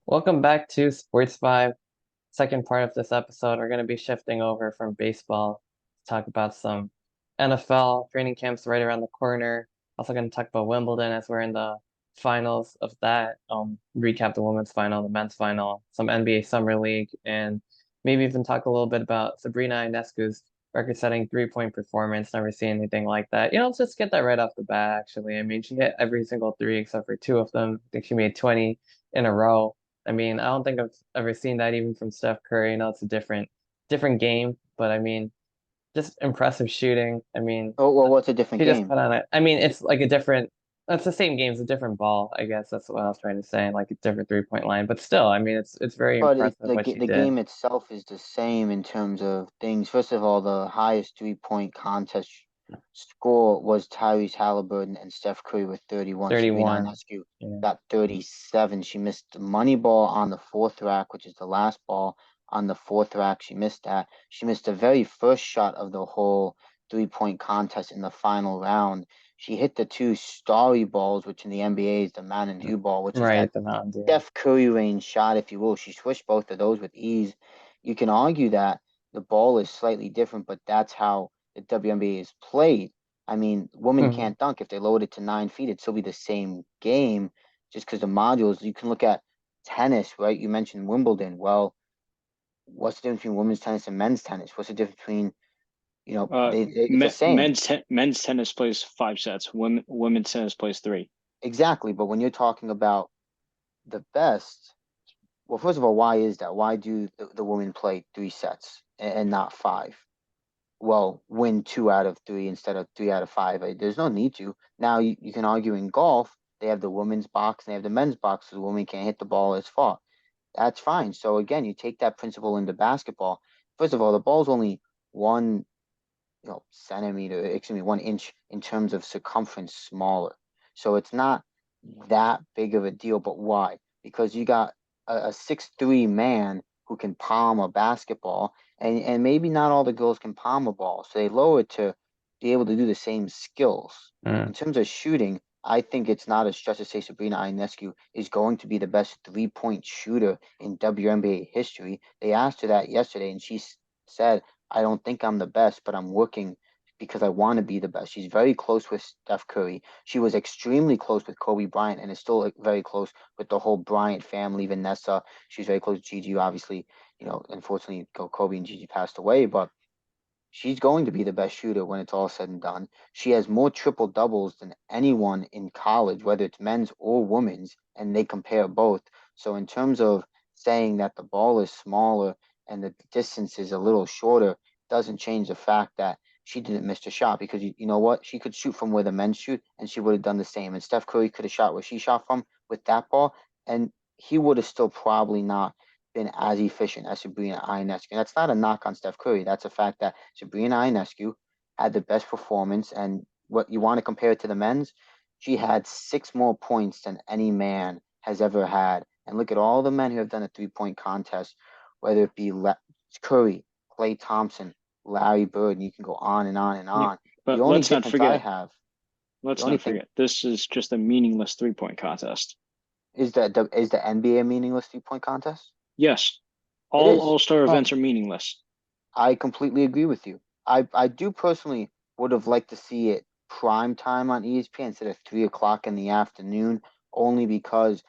Welcome back to SportsVibe. Second part of this episode, we're going to be shifting over from baseball to talk about some NFL training camps right around the corner. Also going to talk about Wimbledon as we're in the finals of that. Recap the women's final, the men's final, some NBA Summer League, and maybe even talk a little bit about Sabrina Ionescu's record-setting three-point performance. Never seen anything like that. Let's just get that right off the bat, actually. I mean, she hit every single three except for two of them. I think she made 20 in a row. I mean, I don't think I've ever seen that even from Steph Curry. It's a different game, but I mean, just impressive shooting. I mean, Oh, well, what's a different she just game? put on it. I mean, it's like a different. It's the same game, it's a different ball. I guess that's what I was trying to say, like a different three-point line. But still, I mean, it's very But impressive what she the did. game itself is the same in terms of things. First of all, the highest 3-point contest score was Tyrese Halliburton and Steph Curry with 31. Sabrina 31. Ionescu Yeah. got 37. She missed the money ball on the fourth rack, which is the last ball on the fourth rack. She missed that. She missed the very first shot of the whole 3-point contest in the final round. She hit the two starry balls, which in the NBA is the Mountain Dew ball, which is Right that at the Mountain Dew. Steph Curry range shot, if you will. She switched both of those with ease. You can argue that the ball is slightly different, but that's how the WNBA is played. I mean, women Mhm. can't dunk. If they lowered it to 9 feet, it'd still be the same game just because the modules, you can look at tennis, right? You mentioned Wimbledon. Well, what's the difference between women's tennis and men's tennis? What's the difference between, it's the same. Men's tennis plays 5 sets. Women's tennis plays three. Exactly. But when you're talking about the best, well, first of all, why is that? Why do the women play 3 sets and not five? Well, win 2 out of 3 instead of 3 out of 5. There's no need to. Now you can argue in golf, they have the women's box and they have the men's box, so the women can't hit the ball as far. That's fine. So again, you take that principle into basketball. First of all, the ball's only 1 inch in terms of circumference smaller. So it's not that big of a deal. But why? Because you got a 6'3" man who can palm a basketball, and maybe not all the girls can palm a ball. So they lower it to be able to do the same skills. Mm. In terms of shooting, I think it's not a stretch to say Sabrina Ionescu is going to be the best 3-point shooter in WNBA history. They asked her that yesterday, and she said, I don't think I'm the best, but I'm working because I want to be the best. She's very close with Steph Curry. She was extremely close with Kobe Bryant and is still very close with the whole Bryant family, Vanessa. She's very close to Gigi, obviously. Unfortunately, Kobe and Gigi passed away, but she's going to be the best shooter when it's all said and done. She has more triple doubles than anyone in college, whether it's men's or women's, and they compare both. So, in terms of saying that the ball is smaller and the distance is a little shorter, doesn't change the fact that she didn't miss a shot because you know what? She could shoot from where the men shoot, and she would have done the same. And Steph Curry could have shot where she shot from with that ball, and he would have still probably not been as efficient as Sabrina Ionescu. And that's not a knock on Steph Curry. That's a fact that Sabrina Ionescu had the best performance. And what you want to compare it to the men's, she had 6 more points than any man has ever had. And look at all the men who have done a 3-point contest, whether it be Curry, Clay Thompson, Larry Bird, and you can go on and on and Yeah, on. The but only difference I have, the let's only not thing forget, this is just a meaningless 3-point contest. is that the NBA a meaningless 3-point contest? Yes, It all is. All-Star Well, events are meaningless. I completely agree with you. I do personally would have liked to see it prime time on ESPN instead of 3 o'clock in the afternoon, only because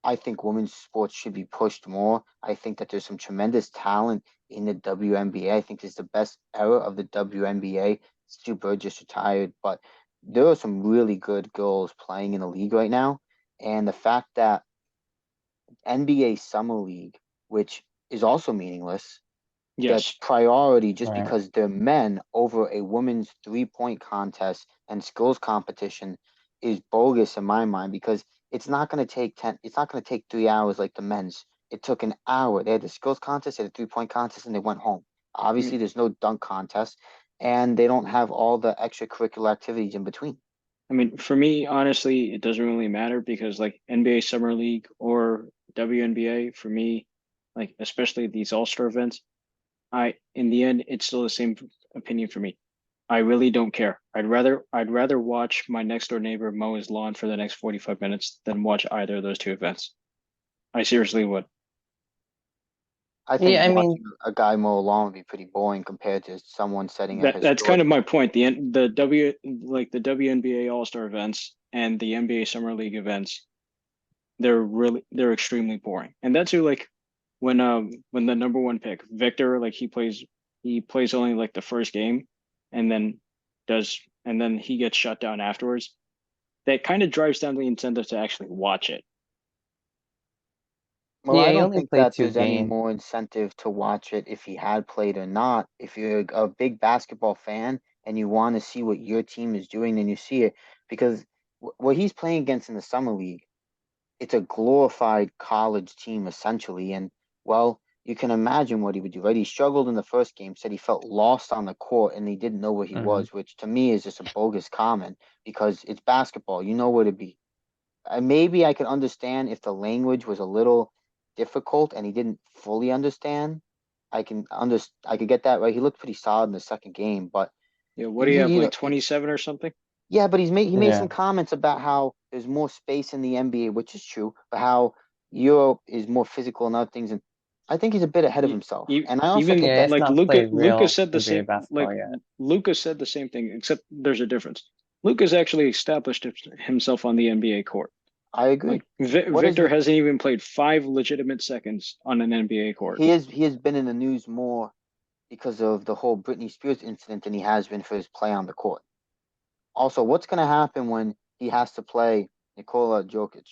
I think women's sports should be pushed more. I think that there's some tremendous talent in the WNBA. I think it's the best era of the WNBA. Stu Bird just retired, but there are some really good girls playing in the league right now. And the fact that NBA Summer League, which is also meaningless, gets Yes. priority just right. because they're men over a women's 3-point contest and skills competition is bogus in my mind because it's not going to take 3 hours like the men's. It took an hour. They had the skills contest, they had a 3-point contest, and they went home. I Obviously, mean, there's no dunk contest, and they don't have all the extracurricular activities in between. for me, honestly, it doesn't really matter because like NBA Summer League or WNBA, for me, like especially these All-Star events, in the end, it's still the same opinion for me. I really don't care. I'd rather watch my next door neighbor mow his lawn for the next 45 minutes than watch either of those two events. I seriously would. I think Yeah, I mean, watching a guy mow a lawn would be pretty boring compared to someone setting a That's kind historic. of my point. The WNBA All-Star events and the NBA Summer League events, they're extremely boring. And that's who like when the number one pick, Victor, like he plays only like the first game and then he gets shut down afterwards. That kind of drives down the incentive to actually watch it. Well, yeah, I he don't only think played that two there's any games. more incentive to watch it if he had played or not. If you're a big basketball fan and you want to see what your team is doing, then you see it because what he's playing against in the summer league, it's a glorified college team essentially. And well, you can imagine what he would do, right? He struggled in the first game, said he felt lost on the court and he didn't know where he Hmm. was, which to me is just a bogus comment because it's basketball. You know where to be. Maybe I could understand if the language was a little difficult and he didn't fully understand. I could get that right. He looked pretty solid in the second game, but Yeah, what do you he have you like know 27 or something? yeah, but he made Yeah. some comments about how there's more space in the NBA, which is true, but how Europe is more physical and other things, and I think he's a bit ahead of himself. And I also Even think Yeah, that it's like not played Luca real said the NBA same like basketball yet. Luca said the same thing, except there's a difference. Luca's actually established himself on the NBA court. I agree. Like What is Victor it? hasn't even played 5 legitimate seconds on an NBA court. He has been in the news more because of the whole Britney Spears incident than he has been for his play on the court. Also, what's going to happen when he has to play Nikola Jokic?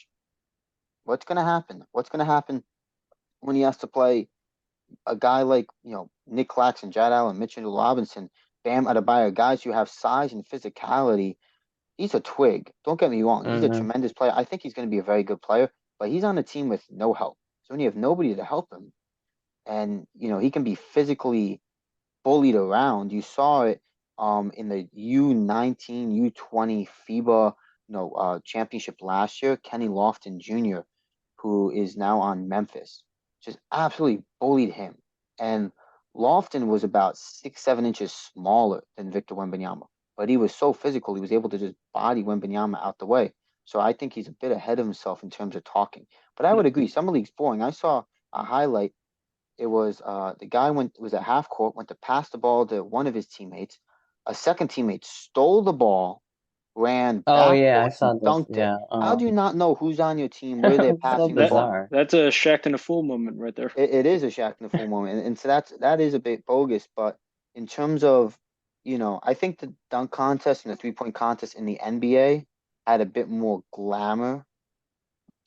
What's going to happen? What's going to happen when he has to play a guy like, Nick Claxton, Jad Allen, Mitchell Robinson, Bam Adebayo, guys who have size and physicality? He's a twig. Don't get me wrong. He's a Hmm. tremendous player. I think he's going to be a very good player, but he's on a team with no help. So when you have nobody to help him, and he can be physically bullied around. You saw it in the U19, U20 FIBA championship last year. Kenny Lofton Jr., who is now on Memphis, just absolutely bullied him. And Lofton was about 6, 7 inches smaller than Victor Wembanyama, but he was so physical he was able to just body Wembanyama out the way. So I think he's a bit ahead of himself in terms of talking. But I would agree, summer league's boring. I saw a highlight. It was the guy was at half court, went to pass the ball to one of his teammates. A second teammate stole the ball, ran Oh yeah, I backcourt and saw this. dunked it. Yeah. How do you not know who's on your team, where they're So passing the That ball? bizarre. that's a Shaq and a fool moment right there. It is a Shaq in the full moment, and so that is a bit bogus. But in terms of, I think the dunk contest and the 3-point contest in the NBA had a bit more glamour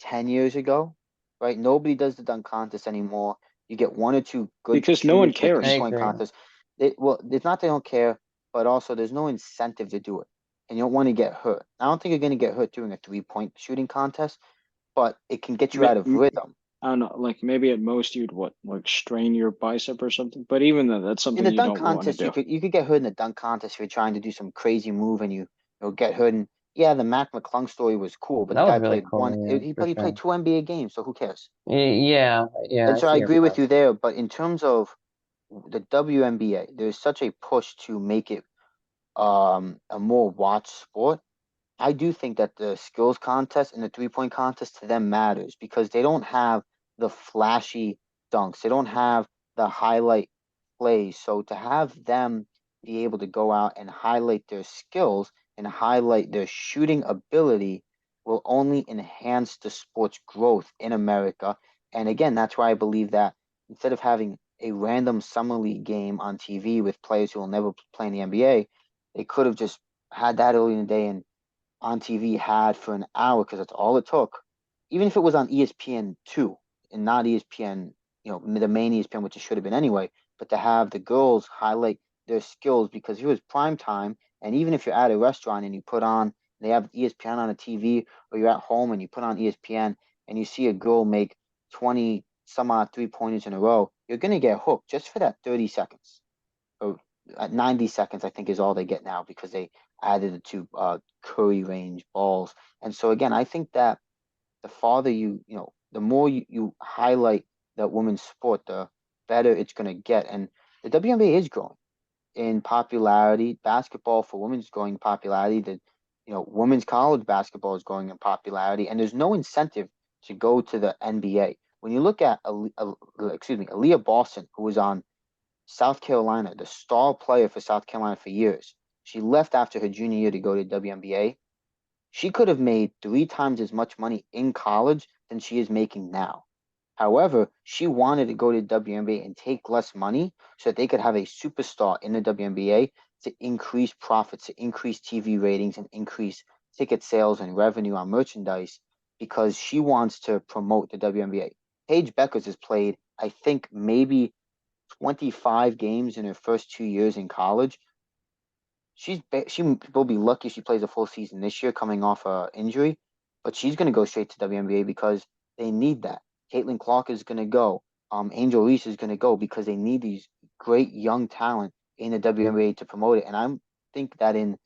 10 years ago, right? Nobody does the dunk contest anymore. You get one or two good Because no one shooters in the I cares. 3-point agree. contest. Well, it's not they don't care, but also there's no incentive to do it, and you don't want to get hurt. I don't think you're going to get hurt doing a 3-point shooting contest, but it can get you I out of rhythm. don't know, like maybe at most you'd like strain your bicep or something. But even then, that's In something the you dunk don't want to contest, do. you could get hurt in the dunk contest if you're trying to do some crazy move and you'll get hurt. And yeah, the Mac McClung story was cool, but That the was guy really played one. cool. Yeah, for He played sure. two NBA games, so who cares? Yeah, yeah, And I so I see your agree with point. you there. But in terms of the WNBA, there's such a push to make it a more watched sport. I do think that the skills contest and the 3-point contest to them matters because they don't have the flashy dunks. They don't have the highlight plays. So to have them be able to go out and highlight their skills and highlight their shooting ability will only enhance the sport's growth in America. And again, that's why I believe that instead of having a random summer league game on TV with players who will never play in the NBA, they could have just had that early in the day and on TV had for an hour because that's all it took. Even if it was on ESPN2 and not ESPN, the main ESPN, which it should have been anyway, but to have the girls highlight their skills because it was prime time. And even if you're at a restaurant and you put on, they have ESPN on a TV, or you're at home and you put on ESPN and you see a girl make 20 some odd 3-pointers in a row, you're going to get hooked just for that 30 seconds. Or 90 seconds, I think, is all they get now because they added the two Curry range balls. And so again, I think that the farther the more you highlight that women's sport, the better it's going to get. And the WNBA is growing in popularity. Basketball for women is growing in popularity. The women's college basketball is growing in popularity, and there's no incentive to go to the NBA. When you look at Aaliyah Boston, who was on South Carolina, the star player for South Carolina for years, she left after her junior year to go to WNBA. She could have made 3 times as much money in college than she is making now. However, she wanted to go to WNBA and take less money so that they could have a superstar in the WNBA to increase profits, to increase TV ratings, and increase ticket sales and revenue on merchandise because she wants to promote the WNBA. Paige Beckers has played, I think, maybe 25 games in her first 2 years in college. She will be lucky if she plays a full season this year coming off an injury, but she's going to go straight to WNBA because they need that. Caitlin Clark is going to go. Angel Reese is going to go because they need these great young talent in the WNBA to promote it. And I think that in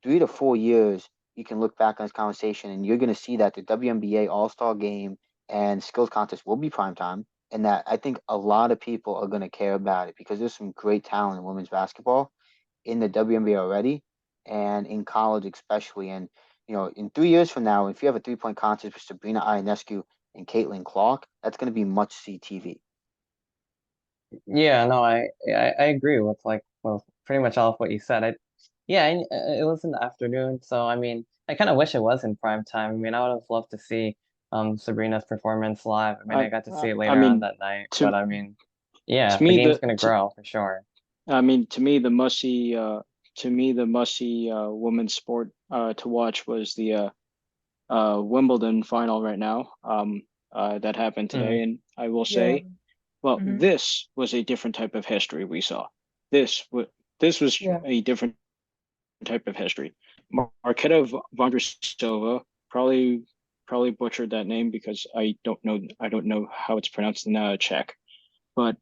3 to 4 years, you can look back on this conversation and you're going to see that the WNBA All-Star game and skills contest will be primetime, and that I think a lot of people are going to care about it because there's some great talent in women's basketball in the WNBA already and in college especially. And, in 3 years from now, if you have a 3-point contest with Sabrina Ionescu and Caitlin Clark, that's going to be much see TV. Yeah, no, I agree with pretty much all of what you said. It was in the afternoon, so I mean, I kind of wish it was in prime time. I mean, I would have loved to see Sabrina's performance live. I mean, I got to see it later on that night, but I mean, yeah, to the me, game's gonna grow for sure. I mean, to me, the must-see women's sport to watch was the Wimbledon final right now. That happened today, and I will say, well, this was a different type of history we saw. This was a different type of history. Marketa Vondrousova, probably butchered that name because I don't know how it's pronounced in Czech, but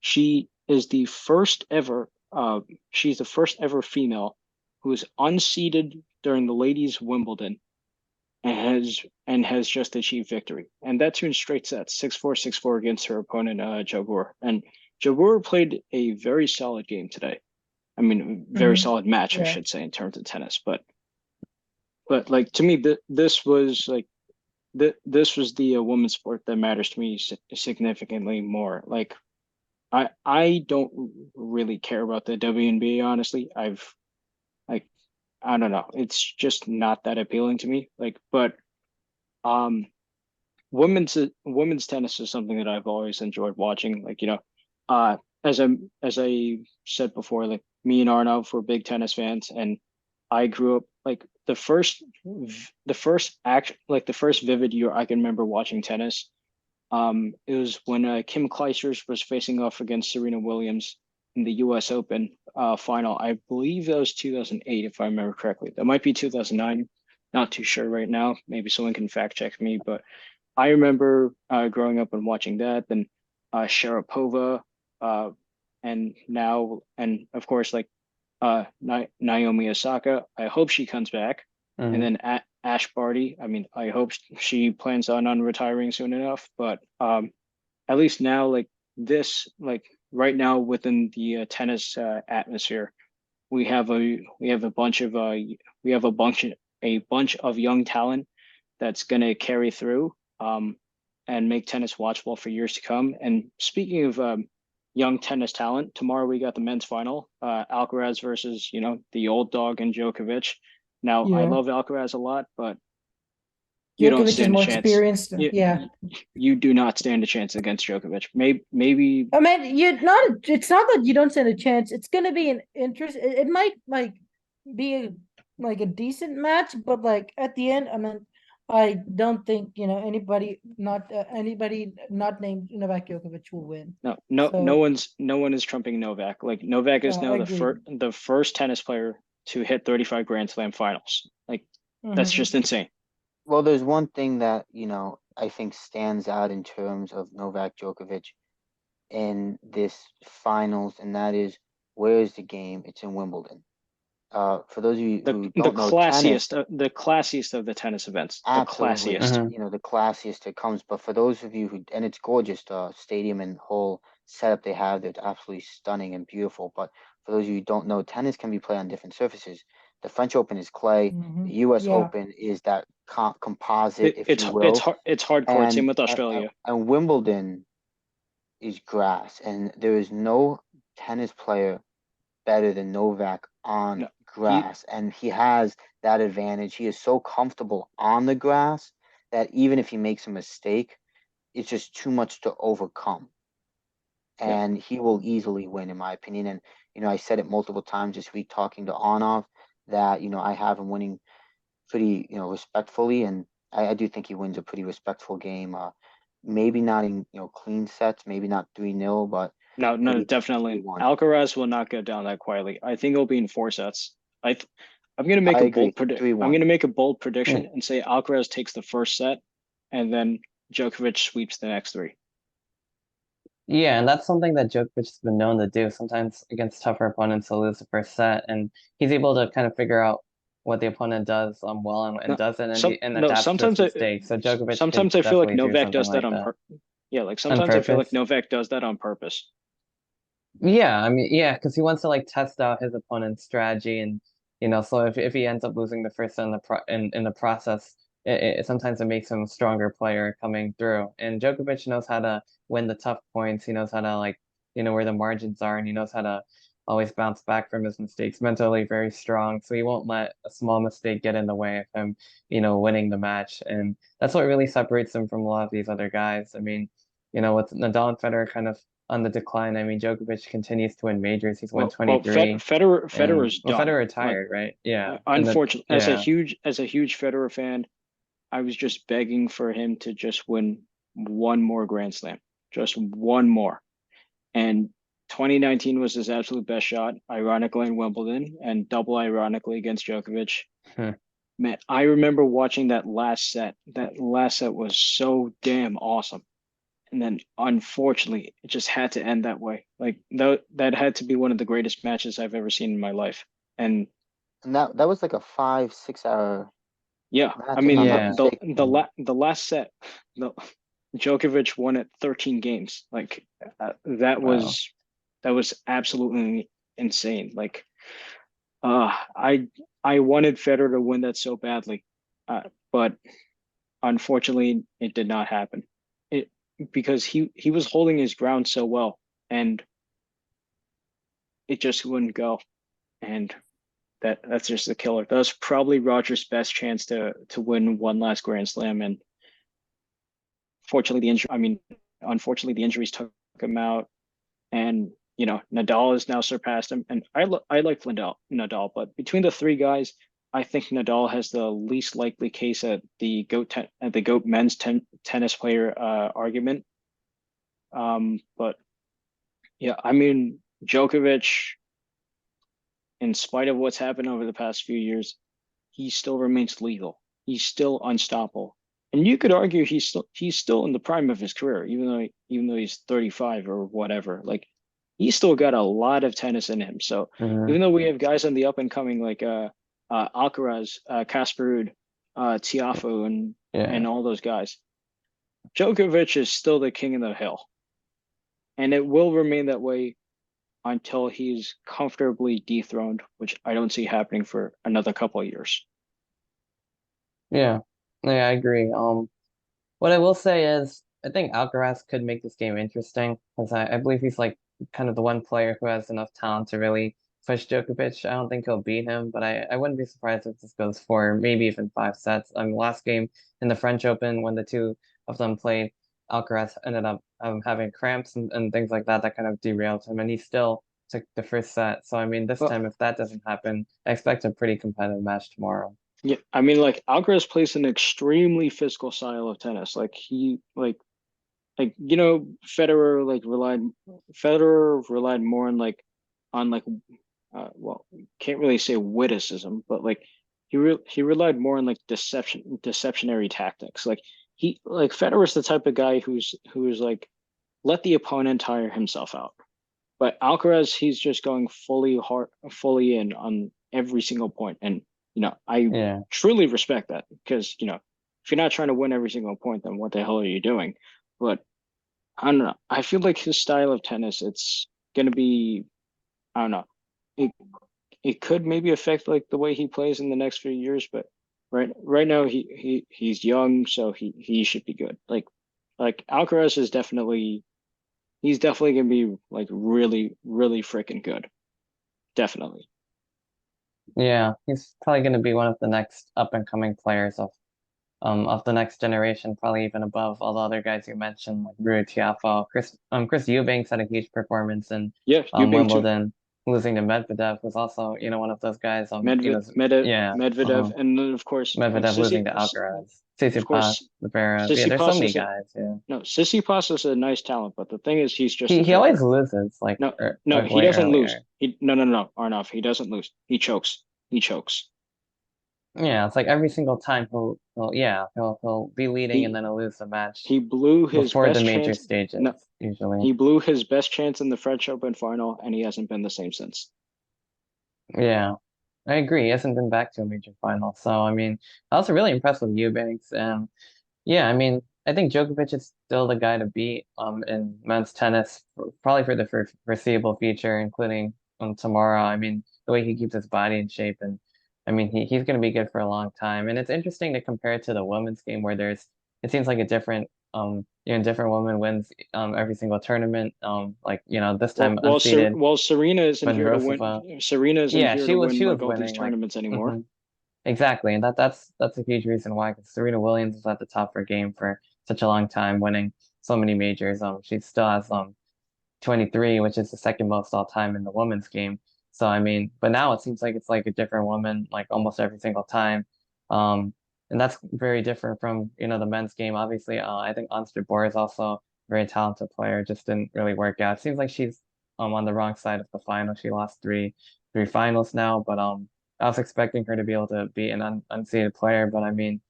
she is the first ever she's the first ever female who is unseeded during the ladies Wimbledon and has just achieved victory, and that's in straight sets, 6-4, 6-4 against her opponent Jabeur. And Jabeur played a very solid game today. I mean, very solid match, I should say, in terms of tennis. But like, to me, this was the women's sport that matters to me significantly more. Like, I don't really care about the WNBA, honestly. I don't know. It's just not that appealing to me. But women's tennis is something that I've always enjoyed watching. As I said before, like, me and Arnav were big tennis fans, and I grew up the first vivid year I can remember watching tennis. It was when Kim Clijsters was facing off against Serena Williams in the U.S. Open final. I believe that was 2008, if I remember correctly. That might be 2009. Not too sure right now. Maybe someone can fact check me. But I remember growing up and watching that. Then Sharapova, and of course, Naomi Osaka. I hope she comes back. And then Ash Barty. I mean, I hope she plans on retiring soon enough. But at least now, right now within the tennis atmosphere, we have a bunch of young talent that's going to carry through and make tennis watchable for years to come. And speaking of young tennis talent, tomorrow we got the men's final, Alcaraz versus the old dog and Djokovic. Now, I love Alcaraz a lot, but you don't Djokovic is stand a more chance. experienced. You do not stand a chance against Djokovic. Maybe I mean, it's not that you don't stand a chance. It's going to be an interest. It might be a decent match, but at the end, I mean, I don't think anybody not named Novak Djokovic will win. no So, one is trumping Novak. Like, Novak is now the first tennis player to hit 35 Grand Slam finals. That's just insane. Well, there's one thing that, I think stands out in terms of Novak Djokovic in this finals, and that is, where is the game? It's in Wimbledon. For those of you who don't know tennis, the classiest of the tennis events. absolutely, The classiest. the classiest it comes. But for those of you and it's gorgeous, the stadium and whole setup they have, it's absolutely stunning and beautiful. But for those of you who don't know, tennis can be played on different surfaces. The French Open is clay. The U.S. Open is that composite, if It's you will. it's hardcore. Same with Australia. And Wimbledon is grass, and there is no tennis player better than Novak on No, grass, and he has that advantage. He is so comfortable on the grass that even if he makes a mistake, it's just too much to overcome. Yeah. And he will easily win, in my opinion. And I said it multiple times this week talking to Arnav that I have him winning pretty respectfully, and I do think he wins a pretty respectful game. Maybe not in clean sets, maybe not 3-0, but No, maybe definitely. 3-1. Alcaraz will not go down that quietly. I think it'll be in 4 sets. I'm gonna make I a agree. bold prediction. 3-1. I'm gonna make a bold prediction and say Alcaraz takes the first set, and then Djokovic sweeps the next 3. Yeah, and that's something that Djokovic's been known to do. Sometimes against tougher opponents, he'll lose the first set, and he's able to kind of figure out what the opponent does well and No, doesn't, and adapts to sometimes his mistakes. So Djokovic could sometimes I feel like definitely do Novak something does that like on that purpose. Yeah, like on sometimes I feel like purpose. Novak does that on purpose. Yeah, I mean, yeah, because he wants to like test out his opponent's strategy, and so if he ends up losing the first set in the process, sometimes it makes him a stronger player coming through. And Djokovic knows how to win the tough points. He knows how to like where the margins are, and he knows how to always bounce back from his mistakes. Mentally very strong, so he won't let a small mistake get in the way of him, winning the match. And that's what really separates him from a lot of these other guys. I mean, with Nadal and Federer kind of on the decline. I mean, Djokovic continues to win majors. He's won 23. Federer's Well, done. Federer Like, retired, right? Yeah. unfortunately, Yeah. as a huge Federer fan, I was just begging for him to just win one more Grand Slam, just one more. And 2019 was his absolute best shot, ironically in Wimbledon, and double ironically against Djokovic. Hmm. Man, I remember watching that last set. That last set was so damn awesome. And then unfortunately, it just had to end that way. Like that had to be one of the greatest matches I've ever seen in my life. And that was like a 5-6 hour yeah, match, I if I'm mean not mistaken. the last set, the Djokovic won it 13 games. Like that Wow. was absolutely insane. Like I wanted Federer to win that so badly, but unfortunately, it did not happen. It because he was holding his ground so well, and it just wouldn't go. And that's just a killer. That was probably Roger's best chance to win one last Grand Slam, and unfortunately the injuries took him out, and Nadal has now surpassed him. And I like Nadal, but between the 3 guys, I think Nadal has the least likely case at the GOAT men's tennis player argument. But yeah, I mean Djokovic, in spite of what's happened over the past few years, he still remains legal. He's still unstoppable. And you could argue he's still in the prime of his career, even though he's 35 or whatever. Like he's still got a lot of tennis in him. So Hmm. even though we have guys on the up and coming like Alcaraz, Casper Ruud, Tiafoe, Yeah. and all those guys, Djokovic is still the king of the hill, and it will remain that way until he's comfortably dethroned, which I don't see happening for another couple of years. Yeah. Yeah, I agree. What I will say is I think Alcaraz could make this game interesting because I believe he's like kind of the one player who has enough talent to really push Djokovic. I don't think he'll beat him, but I wouldn't be surprised if this goes 4, maybe even 5 sets. Last game in the French Open when the two of them played, Alcaraz ended up having cramps and things like that that kind of derailed him, and he still took the first set. So I mean, this Well, time if that doesn't happen, I expect a pretty competitive match tomorrow. yeah, I mean, like Alcaraz plays an extremely physical style of tennis. Federer relied more on well, can't really say witticism, but like he relied more on like deceptionary tactics. Like Federer's the type of guy who's like let the opponent tire himself out. But Alcaraz, he's just going fully in on every single point. And, I Yeah. truly respect that because, if you're not trying to win every single point, then what the hell are you doing? But I don't know. I feel like his style of tennis, it's going to be, I don't know. It, it could maybe affect like the way he plays in the next few years, but Right now he's young, so he should be good. Like Alcaraz is he's definitely gonna be like really, really freaking good. Definitely. Yeah, he's probably going to be one of the next up and coming players of the next generation, probably even above all the other guys you mentioned, like Rui Tiafoe. Chris Eubanks had a huge performance in Yeah, Eubank too. Wimbledon, losing to Medvedev was also, one of those guys. Yeah, Medvedev, and then of course Medvedev losing to Alcaraz, of Tsitsipas, course Zverev. Yeah, there's so Tsitsipas many is guys. Yeah, no Tsitsipas is a nice talent, but the thing is he's just a he always joker. loses, No, like he way doesn't lose. earlier. No, Arnav, he doesn't lose. He chokes. He chokes. Yeah, it's like every single time he'll be leading and He then he'll lose the match he blew his before the best major chance. stages, No, usually. he blew his best chance in the French Open final, and he hasn't been the same since. Yeah, I agree. He hasn't been back to a major final. So, I mean, I was really impressed with Eubanks. And yeah, I mean, I think Djokovic is still the guy to beat in men's tennis, probably for the foreseeable future, including tomorrow. I mean, the way he keeps his body in shape, and I mean, he's going to be good for a long time. And it's interesting to compare it to the women's game where it seems like a different woman wins every single tournament. Like, this time unseeded Serena isn't here to Vondrousova. win. Serena isn't Yeah, here to win she was like all these winning like tournaments anymore. mhm. Exactly, and that's a huge reason why, because Serena Williams was at the top of her game for such a long time, winning so many majors. She still has 23, which is the second most all time in the women's game. So I mean, but now it seems like it's like a different woman, like almost every single time. And that's very different from, the men's game. Obviously, I think Ons Jabeur is also a very talented player, just didn't really work out. It seems like she's on the wrong side of the final. She lost three finals now, but I was expecting her to be able to be an unseeded player, but I mean,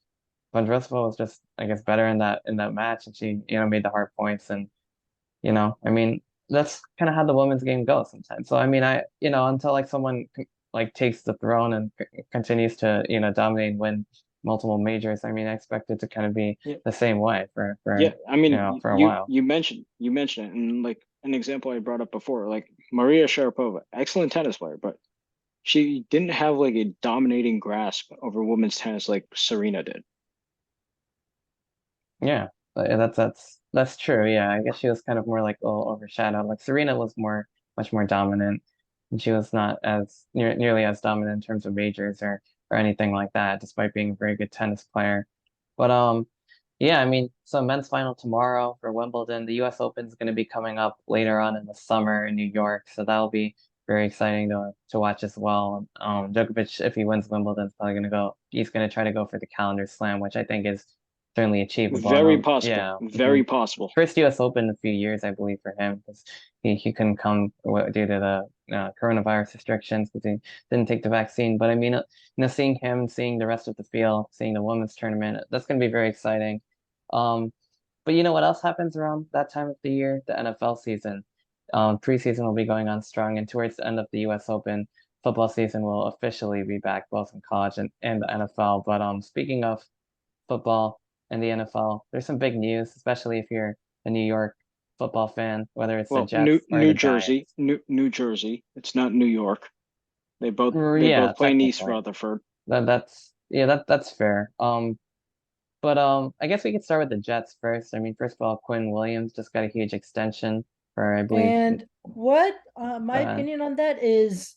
Vondrousova was just, I guess, better in that match, and she, made the hard points, and I mean, that's kind of how the women's game goes sometimes. So I mean, until like someone like takes the throne and continues to, dominate and win multiple majors, I mean, I expect it to kind of be Yeah, the same way yeah. I mean, for a while. you mentioned it, and like an example I brought up before, like Maria Sharapova, excellent tennis player, but she didn't have like a dominating grasp over women's tennis like Serena did. Yeah, that's true. Yeah, I guess she was kind of more like a little overshadowed. Like Serena was much more dominant, and she was not as nearly as dominant in terms of majors or anything like that, despite being a very good tennis player. But yeah, I mean, so men's final tomorrow for Wimbledon. The U.S. Open is going to be coming up later on in the summer in New York, so that'll be very exciting to watch as well. Djokovic, if he wins Wimbledon, is probably going to go. He's going to try to go for the calendar slam, which I think is certainly achievable. Very possible. Yeah. Very possible. First U.S. Open in a few years, I believe, for him because he couldn't come due to the coronavirus restrictions because he didn't take the vaccine. But I mean, seeing him, seeing the rest of the field, seeing the women's tournament, that's going to be very exciting. Um, but you know what else happens around that time of the year? The NFL season. Preseason will be going on strong, and towards the end of the U.S. Open, football season will officially be back both in college and the NFL. But speaking of football and the NFL, there's some big news, especially if you're a New York football fan, whether it's the Well, Jets or New the Jersey, Giants. New Jersey. It's not New York. They Yeah, both play in East technically. Rutherford. That's fair. But I guess we could start with the Jets first. I mean, first of all, Quinnen Williams just got a huge extension for, I believe, And what my uh, opinion on that is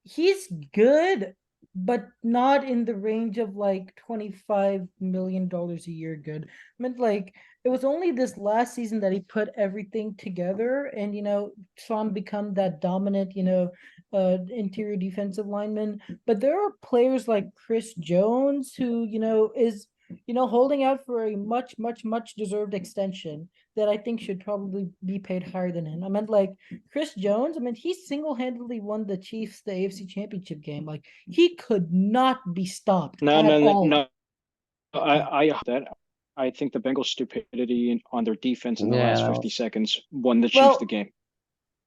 he's good, but not in the range of like $25 million a year good. I mean, like it was only this last season that he put everything together and saw him become that dominant, interior defensive lineman. But there are players like Chris Jones who, is holding out for a much, much, much deserved extension that I think should probably be paid higher than him. I meant like Chris Jones, I mean, he single-handedly won the Chiefs the AFC Championship game. Like he could not be stopped No, at no, no, all. no. I think the Bengals' stupidity on their defense in the yeah, last that 50 was seconds won the Chiefs the Well, game.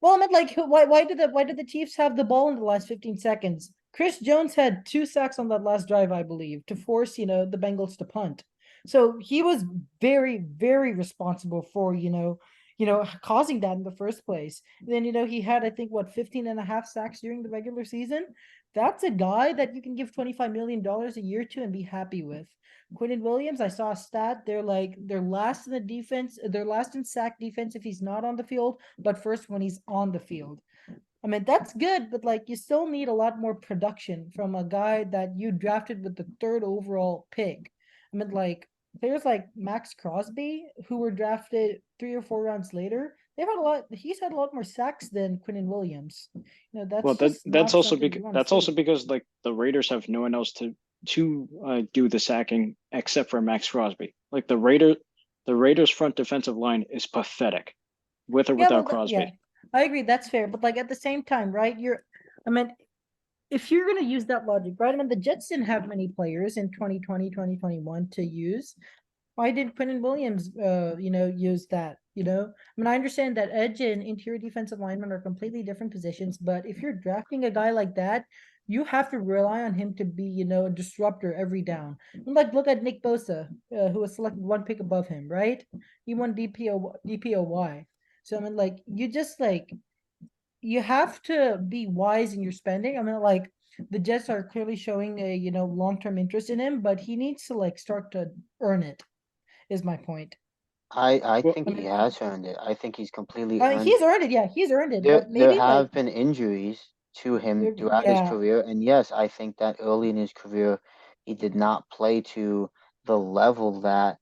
I meant like why did the Chiefs have the ball in the last 15 seconds? Chris Jones had 2 sacks on that last drive, I believe, to force, the Bengals to punt. So he was very, very responsible for, causing that in the first place. And then, he had, I think, 15 and a half sacks during the regular season. that's a guy that you can give $25 million a year to and be happy with. Quinnen Williams, I saw a stat. They're last in the defense. They're last in sack defense if he's not on the field, but first when he's on the field. I mean, that's good, but like you still need a lot more production from a guy that you drafted with the 3rd overall pick. I mean, like players like Max Crosby, who were drafted 3 or 4 rounds later, he's had a lot more sacks than Quinnen Williams. Well, That's just that's not also something because you want to see. like the Raiders have no one else to do the sacking except for Max Crosby. Like the Raiders front defensive line is pathetic, with or Yeah, without but Crosby. yeah, I agree. That's fair. But like at the same time, right? I mean, if you're going to use that logic, right? I mean, the Jets didn't have many players in 2020, 2021 to use. Why did Quinnen Williams, use that? I mean, I understand that edge and interior defensive linemen are completely different positions, but if you're drafting a guy like that, you have to rely on him to be, a disruptor every down. And like, look at Nick Bosa, who was selected 1 pick above him, right? He won DPOY. So I mean, like, you have to be wise in your spending. I mean, like, the Jets are clearly showing a long-term interest in him, but he needs to like start to earn it. Is my point. I Well, think I he mean, has earned it. I think he's completely earned he's it. earned it. Yeah, he's earned it. There But there maybe like, have been injuries to him throughout his yeah. career, and yes, I think that early in his career he did not play to the level that,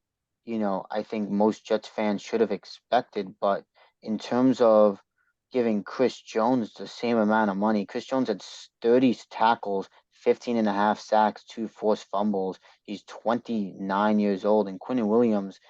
I think most Jets fans should have expected. But in terms of giving Chris Jones the same amount of money, Chris Jones had 30 tackles, 15 and a half sacks, 2 forced fumbles. He's 29 years old, and Quinnen Williams,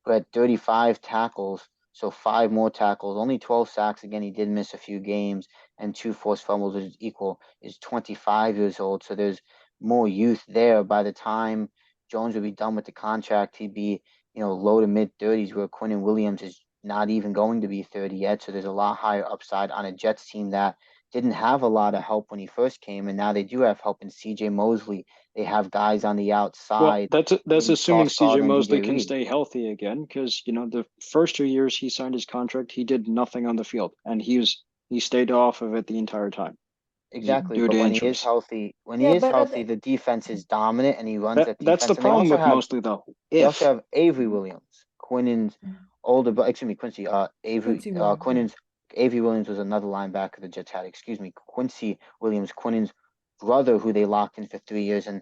who had 35 tackles, so 5 more tackles, only 12 sacks. Again, he did miss a few games, and 2 forced fumbles, which is equal, is 25 years old. So there's more youth there. By the time Jones would be done with the contract, he'd be, low to mid 30s, where Quinnen Williams is not even going to be 30 yet. So there's a lot higher upside on a Jets team that didn't have a lot of help when he first came, and now they do have help in CJ Mosley. They have guys on the well, outside that's in assuming Sauce CJ Gardner and Mosley DJ can Reed. stay healthy again, because the first 2 years he signed his contract, he did nothing on the field, and he stayed off of it the entire time Exactly, due but to when he is injuries. healthy, Yeah, but the defense is dominant and he runs that That's the defense. And they problem also with have Mosley though. they also If have Avery Williams, Quinnen's older, but excuse me, Quincy. Quincy Williams. Yeah. Avery Williams was another linebacker the Jets had. Excuse me, Quincy Williams, Quinnen's brother, who they locked in for 3 years, and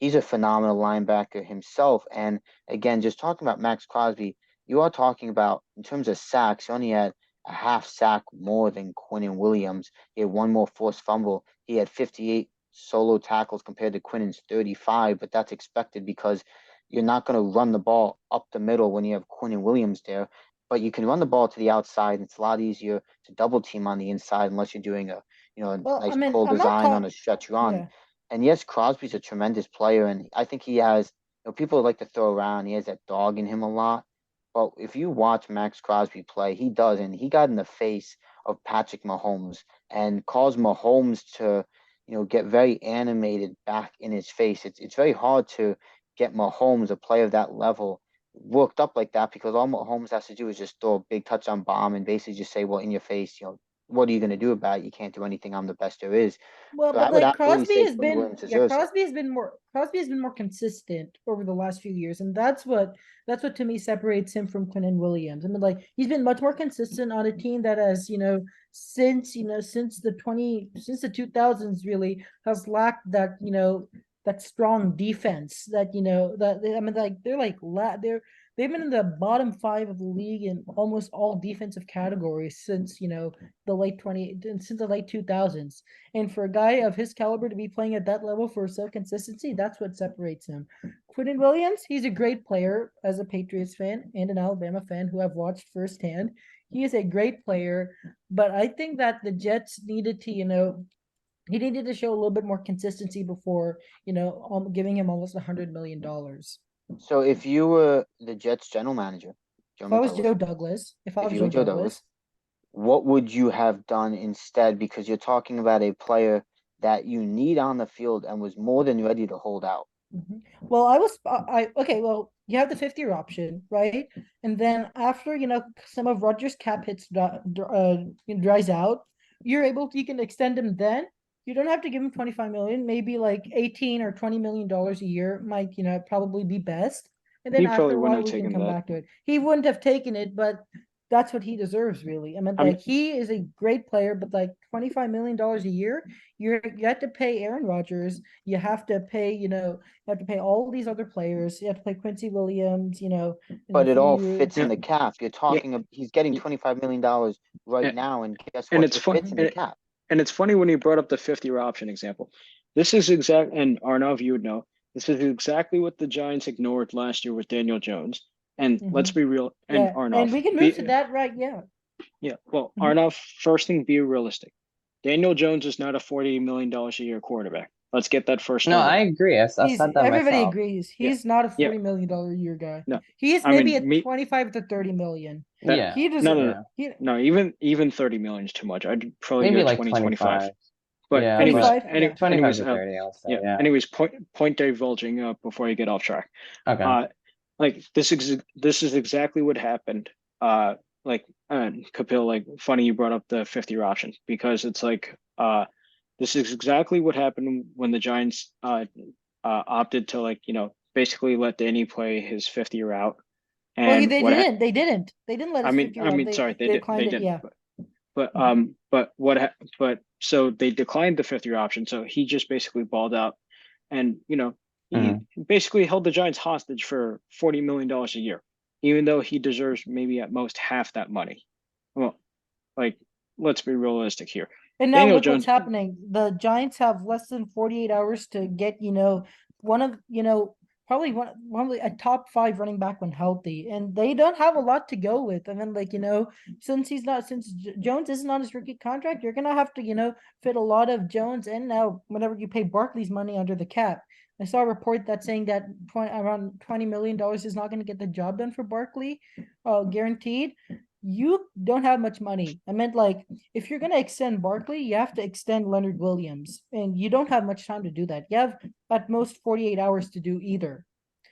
he's a phenomenal linebacker himself. And again, just talking about Max Crosby, you are talking about in terms of sacks, he only had a half sack more than Quinnen Williams. He had 1 more forced fumble. He had 58 solo tackles compared to Quinnen's 35, but that's expected because you're not going to run the ball up the middle when you have Quinnen Williams there, but you can run the ball to the outside. It's a lot easier to double team on the inside unless you're doing a Well, I nice mean, pull I'm not design on talking. a stretch run. Yeah. And yes, Crosby's a tremendous player, and I think he has, people like to throw around, he has that dog in him a lot. But if you watch Max Crosby play, he does, and he got in the face of Patrick Mahomes and caused Mahomes to, get very animated back in his face. It's very hard to get Mahomes, a player of that level, worked up like that, because all Mahomes has to do is just throw a big touchdown bomb and basically just say, well, in your face, what are you going to do about it? You can't do anything. I'm the best there is. Well, So I but would like absolutely Crosby say has Quinn been, Williams yeah, deserves it. Crosby has been more consistent over the last few years, and that's what to me separates him from Quinnen Williams. I mean, like he's been much more consistent on a team that has, since the 2000s really has lacked that, that strong defense that I mean, like they've been in the bottom 5 of the league in almost all defensive categories since since the late 2000s. And for a guy of his caliber to be playing at that level for so consistency, that's what separates him. Quinnen Williams, he's a great player as a Patriots fan and an Alabama fan who I've watched firsthand. He is a great player, but I think that the Jets needed to, he needed to show a little bit more consistency before, giving him almost $100 million. So if you were the Jets general manager, Joe If I was McDouglas, Joe Douglas, if I if was you were Joe Joe Douglas, Douglas, what would you have done instead? Because you're talking about a player that you need on the field and was more than ready to hold out. well, I was okay. Well, you have the 50-year option, right? And then after some of Rogers' cap hits dries out, you can extend him then, you don't have to give him 25 million. Maybe like 18 or 20 million dollars a year might, probably be best. And then He after probably a wouldn't while have we can taken come that. back to it. He wouldn't have taken it, but that's what he deserves, really. I mean, I mean- he is a great player, but like $25 million a year, you have to pay Aaron Rodgers. You have to pay, you have to pay all these other players. You have to pay Quincy Williams, in But a it few all years. fits in the cap. You're talking, he's getting Yeah. $25 million right And- now, and guess and what? it's It fun- fits in the cap. And it's funny when you brought up the 50-year option example. This is and Arnav, you would know, this is exactly what the Giants ignored last year with Daniel Jones. And let's be real, and Yeah, Arnav. and we can move to that, right? Yeah. Yeah, well, Mhm. Arnav, first thing, be realistic. Daniel Jones is not a $40 million a year quarterback. Let's get that first. No, started. I agree. I've said that Everybody myself. agrees. Yeah. He's not a Yeah. $40 million a year guy. No. He's I maybe mean, at 25 to 30 million. Yeah. He doesn't. No, Yeah. No, even 30 million is too much. I'd probably Maybe go like 20, 25. But Yeah, anyways, but 25, yeah. 25 anyways, to 30, I would say. yeah. Yeah. Anyways, point divulging before you get off track. Okay. Like this is exactly what happened. Like Kapil, like funny you brought up the 50-year option because it's like this is exactly what happened when the Giants opted to basically let Danny play his 50-year out. And Well, they didn't. They didn't. They didn't let us. Sorry, they declined it. didn't. Yeah. But so they declined the 50-year option. So he just basically balled out, and he basically held the Giants hostage for $40 million a year, even though he deserves maybe at most half that money. Well, like let's be realistic here. And now Daniel look Jones, what's happening. The Giants have less than 48 hours to get, one of, probably one of a top 5 running back when healthy. And they don't have a lot to go with. I mean, like, since Jones isn't on his rookie contract, you're gonna have to, fit a lot of Jones in now whenever you pay Barkley's money under the cap. I saw a report that's saying that around $20 million is not going to get the job done for Barkley, guaranteed. You don't have much money. I meant, like, if you're going to extend Barkley, you have to extend Leonard Williams, and you don't have much time to do that. You have at most 48 hours to do either.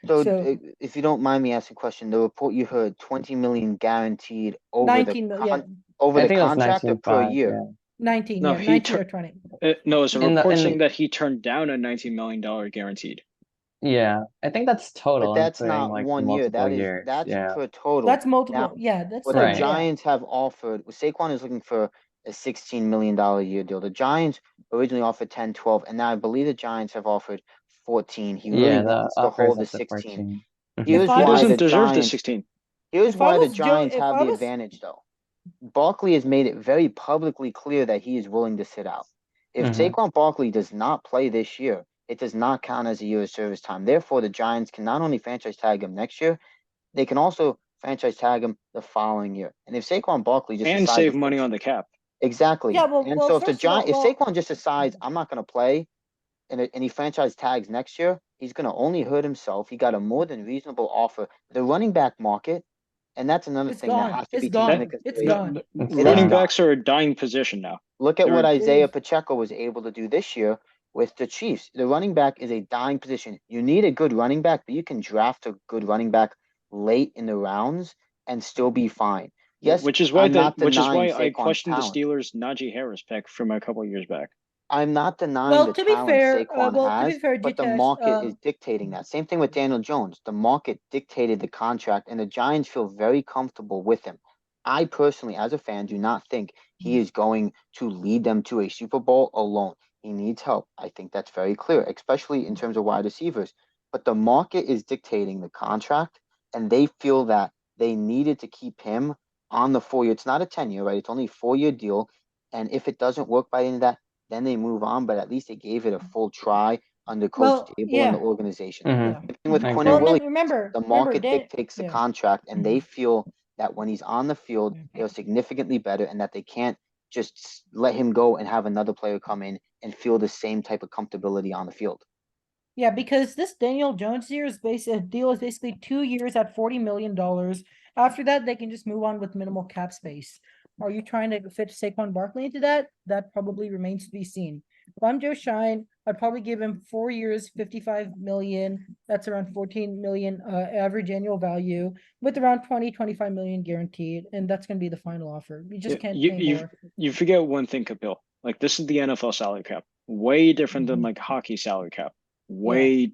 So if you don't mind me asking a question, the report you heard, 20 million guaranteed over 19 the million. over I the think it was contract or per 19.5, year? yeah. 19, No, yeah, he 19 or 20. no, it's a In the- report in- saying that he turned down a $19 million guaranteed. Yeah. I think that's total, But that's including not like 1 year. multiple That's years. Yeah. per total. That's multiple. Now, Yeah, that's what Right. the Giants have offered, Saquon is looking for a $16 million a year deal. The Giants originally offered 10, 12, and now I believe the Giants have offered 14. He really Yeah, the wants to offer is hold the up to 16. 14. Here's If I He why was- doesn't the deserve the Giants 16. Here's If I why the was Joe- Giants if have I the was- advantage, though. Barkley has made it very publicly clear that he is willing to sit out. If Mhm. Saquon Barkley does not play this year, it does not count as a year of service time. Therefore, the Giants can not only franchise tag him next year, they can also franchise tag him the following year. And if Saquon Barkley just And decides save to money sit- on the cap. exactly, Yeah, well, and so if the first of all, Giant, if Saquon just decides I'm not going to play, and he franchise tags next year, he's going to only hurt himself. He got a more than reasonable offer. The running back market, and that's another It's thing gone. that has to It's be taken into gone. It's consideration. gone. It's Running gone. backs are a dying position now. Look at what They're- Isaiah is- Pacheco was able to do this year with the Chiefs. The running back is a dying position. You need a good running back, but you can draft a good running back late in the rounds and still be fine. Yes, which is why I'm not which is why denying I Saquon's questioned talent. the Steelers' Najee Harris pick from a couple of years back. I'm not denying Well, the to be talent fair, Saquon has, but the Jitesh, market is dictating that. Same thing with Daniel Jones. The market dictated the contract, and the Giants feel very comfortable with him. I personally, as a fan, do not think he is going to lead them to a Super Bowl alone. He needs help. I think that's very clear, especially in terms of wide receivers. But the market is dictating the contract, and they feel that they needed to keep him on the 4 year. It's not a 10-year, right? It's only a 4-year deal. And if it doesn't work by the end of that, then they move on. But at least they gave it a full try under Coach Dable and the organization. Mhm. Yeah. Same thing with I Quinnen agree. Well, Williams. remember, The market Dan- dictates the yeah. contract, and they feel that when he's on the field, Mhm. they're significantly better, and that they can't just let him go and have another player come in and feel the same type of comfortability on the field. Yeah, because this Daniel Jones deal is basically 2 years at $40 million. After that, they can just move on with minimal cap space. Are you trying to fit Saquon Barkley into that? That probably remains to be seen. If I'm Joe Shine, I'd probably give him 4 years, 55 million. That's around 14 million average annual value, with around 25 million guaranteed, and that's going to be the final offer. You just can't pay more. You forget one thing, Kapil. Like, this is the NFL salary cap. way different than like hockey salary cap. Way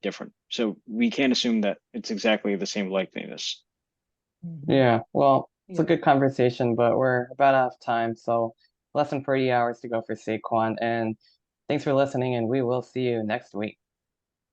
different. So we can't assume that it's exactly the same likeliness. Yeah, well, it's a Yeah. good conversation, but we're about out of time, so less than 40 hours to go for Saquon. And thanks for listening, and we will see you next week.